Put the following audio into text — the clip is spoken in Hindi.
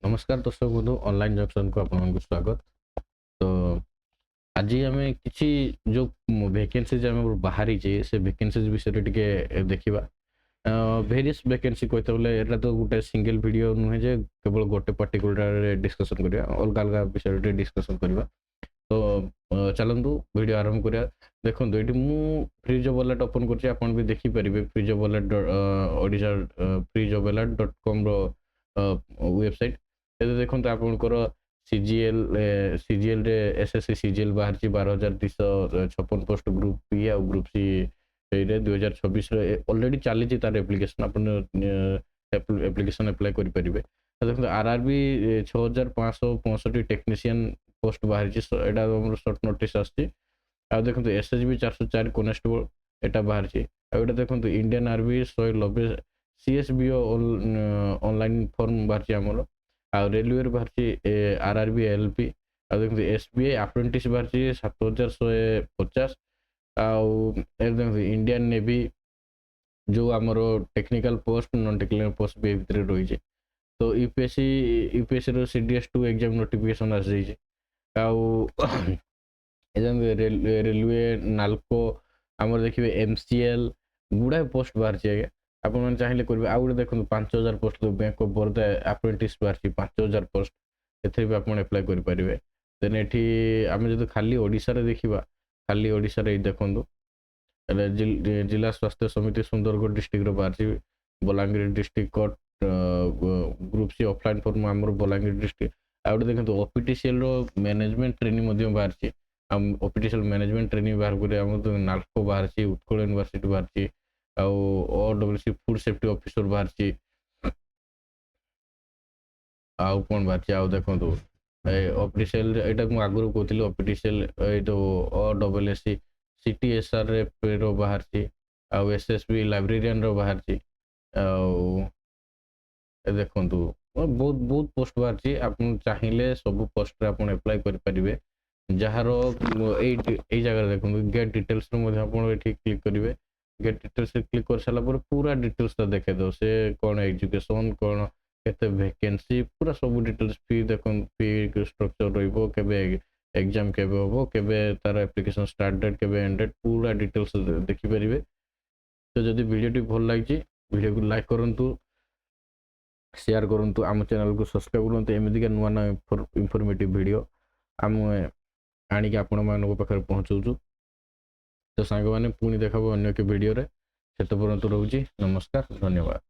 नमस्कार दर्शक बंधु ऑनलाइन जंक्शन को आपको स्वागत। तो आज आम किसी जो वैकेंसीज आम बाहरी से वैकेंसीज विषय टे देखा भेरियस वैकेंसी कहते बोले एटा तो गोटे सिंगल वीडियो नुहे जे केवल गोटे पर्टिकुलर डिस्कशन करिया अलग अलग विषय डिस्कशन करवा। तो चलतु वीडियो आरंभ करिया। देखो ये मुझे फ्री जॉब वालेट ओपन कर भी देखिपारे free job wallet Odisha free job wallet .com website. ये देखो आपंकर सीजीएल सीजीएल रे एसएससी सीजीएल बाहर 12,256 पोस्ट ग्रुप बी आ ग्रुप सी 2026 ऑलरेडी चली तार एप्लिकेशन एप्लिकेशन अप्लाई करेंगे। देखो आरआरबी 6,565 टेक्नीशियन पोस्ट बाहर यहाँ सर्ट नोटिस आसी। देखो एसएचबी 404 कनेस्टेबल यहाँ बाहर यहाँ देखो इंडियन आर्मी 190 सीएसबीओ ऑनलाइन फॉर्म बाहर आमर आ रेलवे बाहर आरआरबी एलपी आ देखो एसबीआई अप्रेंटिस बाहर 7,150 देखो इंडियन नेवी जो आमर technical post non technical post भी भितर रही है। तो यूपीएससी रो CDS2 एग्जाम नोटिफिकेशन आस रेलवे नाल्को आमर देखिए एमसीएल गुड़ाए पोस्ट बाहर आज्ञा आपने चाहिए करेंगे। आउ गए देखो 5,000 post bank of Baroda apprentice बाहर 5,000 पोस्ट एथि भी आप एप्लाई करेंगे। देन ये आम जो खाली ओडिशा रे देखा खाली ओडिशा रे देखो जिला स्वास्थ्य समिति सुंदरगढ़ डिस्ट्रिक्ट बाहर Balangir district group C offline form आमर बलांगीर डिस्ट्रिक्ट आउ देखो ओपीटीसीएल मैनेजमेंट ट्रेनिंग बाहर ओपीटीसीएल मैनेजमेंट ट्रेनिंग बाहर कर नाल्को बाहर उत्कल यूनिवर्सिटी बाहर OWC फूड सेफ्टी ऑफिसर बाहर आउ कौन बाहर आउ देखो ऑपीटीसीएल यहाँ आगुरी कहती ऑपीटीसीएल OWSC CTSR रो बाहर आउ SSB लाइब्रेरियन रो बाहर देखो बहुत बहुत पोस्ट बाहर आप चाहिए सब पोस्ट आप एप्लाई करेंगे। जार यही जगह देखो गेट डिटेल्स क्लिक करेंगे। गेट डिटेल्स क्लिक कर सारापर पूरा डिटेल्स देखे दो से कौन एजुकेशन कौन केते वैकेंसी पूरा सब डिटेल्स फी देखो फी स्ट्रक्चर रहिबो केबे एग्जाम केबे होबो केबे तार एप्लिकेशन स्टार्ट डेट केबे एंड डेट पूरा डिटेल्स देखि परिबे। तो जदि वीडियो भल लगी वीडियो को लाइक करंतु शेयर करंतु आम चैनल को सब्सक्राइब करंतु एमितिका नुआ नुआ इनफॉर्मेटिव वीडियो आम आनिक आपण मानक पाखे पहुँचाऊँ। तो सांग मैंने पुणी देखा अन्य एक वीडियो रे से पर्यंत रोचे नमस्कार धन्यवाद।